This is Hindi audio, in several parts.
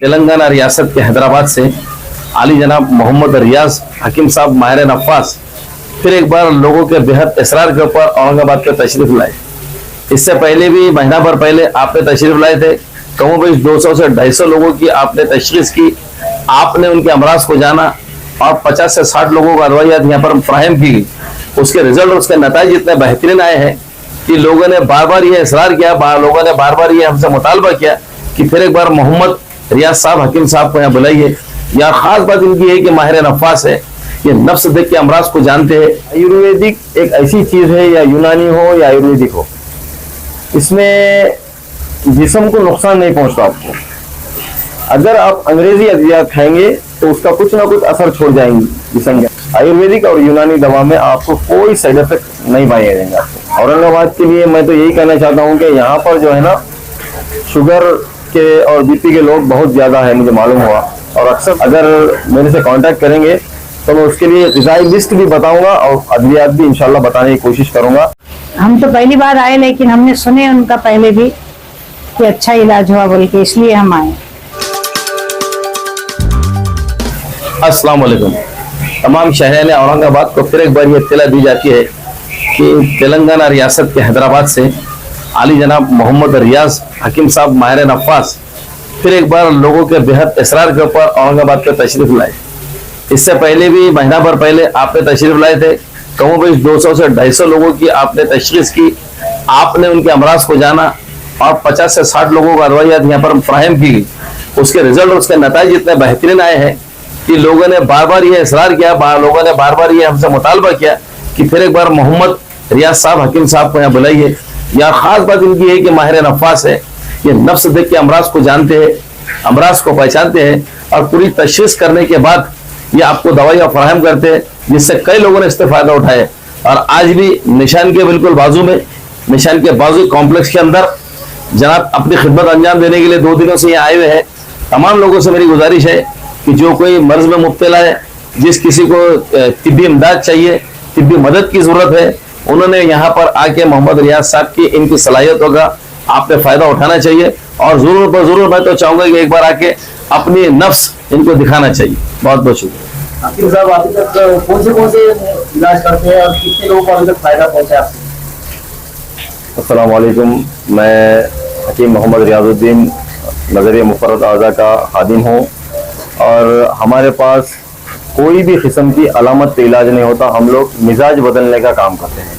तेलंगाना रियासत के हैदराबाद से आली जनाब मोहम्मद रियाज हकीम साहब माहिर नफास फिर एक बार लोगों के बेहद इसरार के ऊपर औरंगाबाद पे तशरीफ लाए। इससे पहले भी महीना भर पहले आपने तशरीफ लाए थे। कमो बेश 200 से 250 लोगों की आपने तशखीस की, आपने उनके अमराज को जाना और 50 से 60 लोगों को अदवाइयात यहाँ पर फ्राहम की गई। उसके रिजल्ट, उसके नतीजे इतने बेहतरीन आए हैं कि लोगों ने बार बार ये इसरार किया, लोगों ने बार बार ये हमसे मुतालबा किया कि फिर एक बार मोहम्मद रियाज साहब हकीम साहब को यहाँ बुलाइए। यहाँ खास बात इनकी है कि माहिर नफास है, ये नफ्स देख के अमराज को जानते हैं। आयुर्वेदिक एक ऐसी चीज है, या यूनानी हो या आयुर्वेदिक हो, इसमें जिस्म को नुकसान नहीं पहुंचता आपको। अगर आप अंग्रेजी अद्वियात खाएंगे तो उसका कुछ ना कुछ असर छोड़ जाएंगी जिस्म के। आयुर्वेदिक और यूनानी दवा में आपको कोई साइड इफेक्ट नहीं पाया जाएगा आपको। औरंगाबाद के लिए मैं तो यही कहना चाहता हूँ कि यहाँ पर जो है ना, शुगर के और बीपी के लोग बहुत ज्यादा है, मुझे मालूम हुआ। और अक्सर अगर मेरे से कांटेक्ट करेंगे तो मैं उसके लिए ग़िज़ाई लिस्ट भी बताऊंगा और अद्वियात भी इंशाल्लाह बताने की कोशिश करूंगा। हम तो पहली बार आए, लेकिन हमने सुने उनका पहले भी कि अच्छा इलाज हुआ बोल के, इसलिए हम आए। अस्सलाम वालेकुम। तमाम शहर औरंगाबाद को फिर एक बार ये इत्तला दी जाती है कि तेलंगाना रियासत के हैदराबाद से आली जनाब मोहम्मद रियाज हकीम साहब माहिर नफास फिर एक बार लोगों के बेहद इसरार के ऊपर औरंगाबाद पे तशरीफ लाए। इससे पहले भी महीना भर पहले आपने तशरीफ लाए थे। कमो बेश 200 से 250 लोगों की आपने तशखीस की, आपने उनके अमराज को जाना और 50 से 60 लोगों को अदवाइयात यहाँ पर फ्राहम की गई। उसके रिजल्ट, उसके नतीजे इतने बेहतरीन आए हैं कि लोगों ने बार बार ये इसरार किया, लोगों ने बार बार ये हमसे मुतालबा किया कि फिर एक बार मोहम्मद रियाज साहब हकीम साहब को यहाँ बुलाइए। यहाँ खास बात इनकी है कि माहिर नफास है, ये नफ्स देख के अमराज को जानते हैं, अमराज को पहचानते हैं और पूरी तशखीस करने के बाद ये आपको दवाइयाँ फराहम करते हैं, जिससे कई लोगों ने इससे फायदा उठाया। और आज भी निशान के बिल्कुल बाजू में, निशान के बाजू कॉम्प्लेक्स के अंदर जनाब अपनी खिदमत अंजाम देने के लिए 2 दिनों से यहाँ आए हुए हैं। तमाम लोगों से मेरी गुजारिश है कि जो कोई मर्ज में मुब्तला है, जिस किसी को तिब्बी इमदाद चाहिए, तिब्बी मदद की जरूरत है, उन्होंने यहाँ पर आके मोहम्मद रियाज साहब की इनकी सलाहियतों का आपने फायदा उठाना चाहिए। और जरूर जरूर मैं तो चाहूंगा कि एक बार आके अपनी नफ्स इनको दिखाना चाहिए। बहुत बहुत शुक्रिया। हकीम साहब, अभी तक कौन से इलाज करते हैं और कितने लोगों को अभी तक फायदा पहुंचा आपको? अस्सलाम वालेकुम। मैं हकीम मोहम्मद रियाजुद्दीन नज़रिया मुफर्रद आज़ा का खादिम हूँ और हमारे पास कोई भी किस्म की अलामत पे इलाज नहीं होता। हम लोग मिजाज बदलने का काम करते हैं,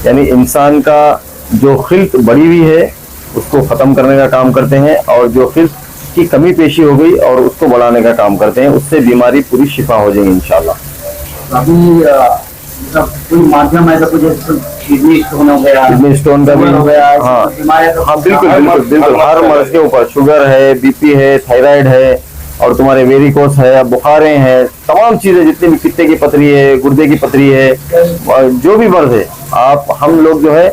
यानी इंसान का जो खिल्त बढ़ी हुई है उसको ख़त्म करने का काम करते हैं, और जो खिल्त की कमी पेशी हो गई और उसको बढ़ाने का काम करते हैं। उससे बीमारी पूरी शिफा हो जाएगी इंशाल्लाह। अभी कोई माध्यम है, कुछ किडनी स्टोन हो गया, किडनी स्टोन का भी हो गया, हाँ बिल्कुल बिल्कुल बिल्कुल। हर मर्ज के ऊपर शुगर है, बीपी है, थायराइड है और तुम्हारे वेरिकोस है, बुखारें हैं, तमाम चीजें जितनी भी, पित्ते की पथरी है, गुर्दे की पथरी है, जो भी मर्ज है, हम लोग जो है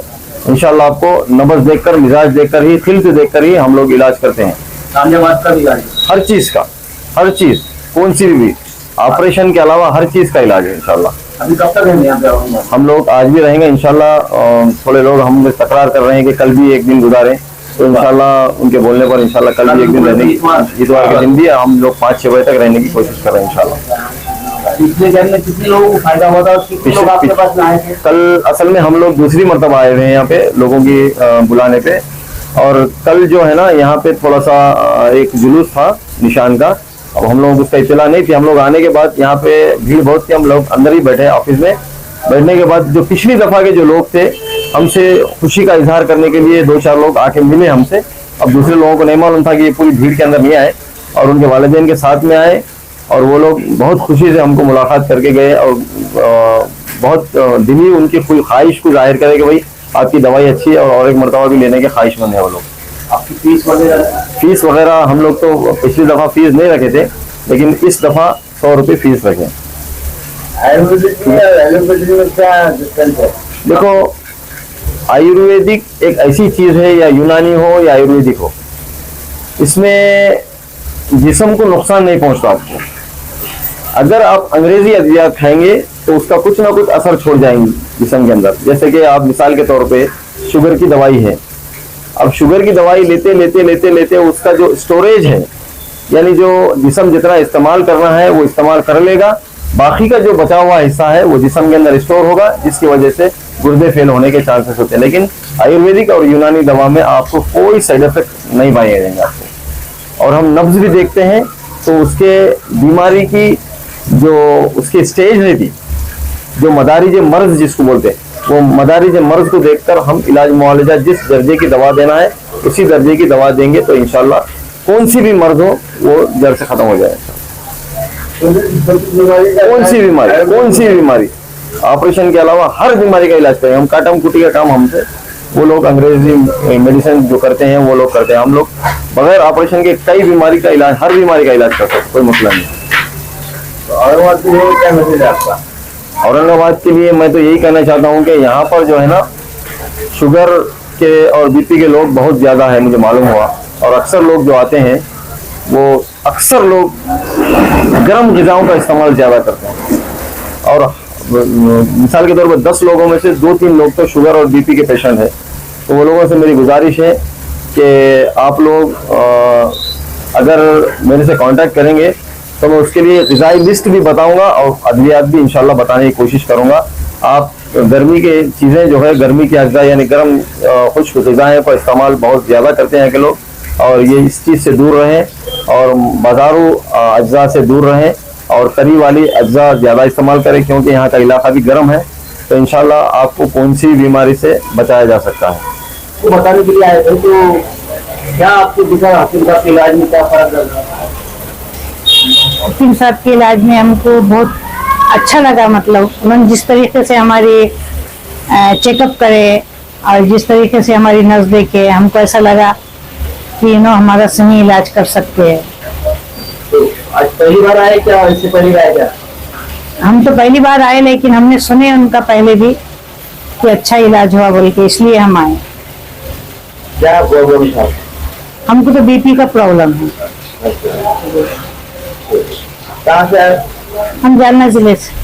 इंशाल्लाह आपको नब्ज देखकर, मिजाज देखकर ही, खिल्त देखकर ही हम लोग इलाज करते हैं। का भी इलाज, हर चीज का, हर चीज, कौन सी भी ऑपरेशन के अलावा हर चीज का इलाज है इंशाल्लाह। अभी कब तक रहेंगे यहाँ पे? हम लोग आज भी रहेंगे इंशाल्लाह। थोड़े लोग हम तकरार कर रहे हैं कि कल भी एक दिन गुजारें, तो इंशाल्लाह उनके बोलने पर इंशाल्लाह कल भी एक दिन रहने की, इतवार के दिन भी हम लोग 5-6 बजे तक रहने की कोशिश कर रहे हैं इंशाल्लाह। पिछले जन्म में कितने लोगों को फायदा हुआ था? कितने लोग आपके पास आए थे? कल असल में हम लोग दूसरी मरतबा आए हुए हैं यहाँ पे लोगों की बुलाने पे, और कल जो है ना यहाँ पे थोड़ा सा एक जुलूस था निशान का। अब हम लोग उसका इत्तला नहीं थी। हम लोग आने के बाद यहाँ पे भीड़ बहुत थी, हम लोग अंदर ही बैठे ऑफिस में। बैठने के बाद जो पिछली दफा के जो लोग थे, हमसे खुशी का इजहार करने के लिए 2-4 लोग आके मिले हमसे। अब दूसरे लोगों को नहीं मालूम था कि ये पूरी भीड़ के अंदर नहीं आए, और उनके वालिदैन के साथ में आए, और वो लोग बहुत खुशी से हमको मुलाकात करके गए और बहुत दिली उनकी ख्वाहिश को जाहिर करे कि भाई आपकी दवाई अच्छी है और एक मरतबा भी लेने के ख्वाहिशमंद है वो लोग। आपकी फीस वगैरह? हम लोग तो पिछली दफा फीस नहीं रखे थे, लेकिन इस दफा 100 रुपये फीस रखे। देखो, आयुर्वेदिक एक ऐसी चीज है, या यूनानी हो या आयुर्वेदिक हो, इसमें जिस्म को नुकसान नहीं पहुंचता आपको। अगर आप अंग्रेजी अद्वियात खाएंगे तो उसका कुछ ना कुछ असर छोड़ जाएंगी जिस्म के अंदर। जैसे कि आप मिसाल के तौर पे शुगर की दवाई है, अब शुगर की दवाई लेते लेते लेते लेते उसका जो स्टोरेज है यानी जो जिस्म जितना इस्तेमाल करना है वो इस्तेमाल कर लेगा, बाकी का जो बचा हुआ हिस्सा है वो जिस्म के अंदर स्टोर होगा, जिसकी वजह से गुर्दे फेल होने के चांसेस होते हैं। लेकिन आयुर्वेदिक और यूनानी दवा में आपको कोई साइड इफेक्ट नहीं पाए जाएंगे आपको। और हम नब्ज भी देखते हैं तो उसके बीमारी की जो उसकी स्टेज रहती, जो मदारिज मर्ज जिसको बोलते हैं, वो मदारिज मर्ज को देखकर हम इलाज मुआलजा जिस दर्जे की दवा देना है उसी दर्जे की दवा देंगे, तो इंशाल्लाह कौन सी भी मर्ज हो वो जड़ से खत्म हो जाएगा। कौन सी बीमारी ऑपरेशन के अलावा हर बीमारी का इलाज करें हम। काटम कुटी का काम हमसे, वो लोग अंग्रेजी मेडिसिन जो करते हैं वो लोग करते हैं, हम लोग बगैर ऑपरेशन के कई बीमारी का इलाज, हर बीमारी का इलाज करते हैं, कोई मसला नहीं। तो औरंगाबाद के लिए क्या मैसेज है आपका? औरंगाबाद के लिए मैं तो यही कहना चाहता हूँ कि यहाँ पर जो है ना शुगर के और बीपी के लोग बहुत ज़्यादा है, मुझे मालूम हुआ। और अक्सर लोग जो आते हैं वो अक्सर लोग गर्म ग़िज़ाओं का इस्तेमाल ज़्यादा करते हैं। और मिसाल के तौर पर 10 लोगों में से 2-3 लोग तो शुगर और बीपी के पेशेंट हैं। तो वो लोगों से मेरी गुजारिश है कि आप लोग अगर मेरे से कांटेक्ट करेंगे तो मैं उसके लिए ग़िज़ाई लिस्ट भी बताऊंगा और अद्वियात भी इंशाल्लाह बताने की कोशिश करूंगा। आप गर्मी के चीज़ें जो है, गर्मी के अज्जा यानी गर्म खुश्क ग़िज़ाएँ का इस्तेमाल बहुत ज़्यादा करते हैं कि लोग, और ये इस चीज़ से दूर रहें और बाज़ारू अज्जा से दूर रहें और करी वाली अज्जा ज़्यादा इस्तेमाल करें, क्योंकि यहाँ का इलाका भी गर्म है। तो इंशाल्लाह आपको कौन सी बीमारी से बचाया जा सकता है तो बताने के लिए आए थे। तो क्या आपको दिखा हकीम साहब के इलाज में क्या फर्क लग रहा है? हकीम साहब के इलाज में हमको बहुत अच्छा लगा। मतलब उन्होंने जिस तरीके से हमारी चेकअप करे और जिस तरीके से हमारी नब्ज देखे, हमको ऐसा लगा कि हमारा सही इलाज कर सकते हैं। तो आज पहली बार आए क्या, इससे पहले आए क्या? हम तो पहली बार आए, लेकिन हमने सुने उनका पहले भी कि अच्छा इलाज हुआ बोल के, इसलिए हम आए। क्या प्रॉब्लम था? हमको तो बीपी का प्रॉब्लम है। कहाँ से आए? हम जालना जिले से।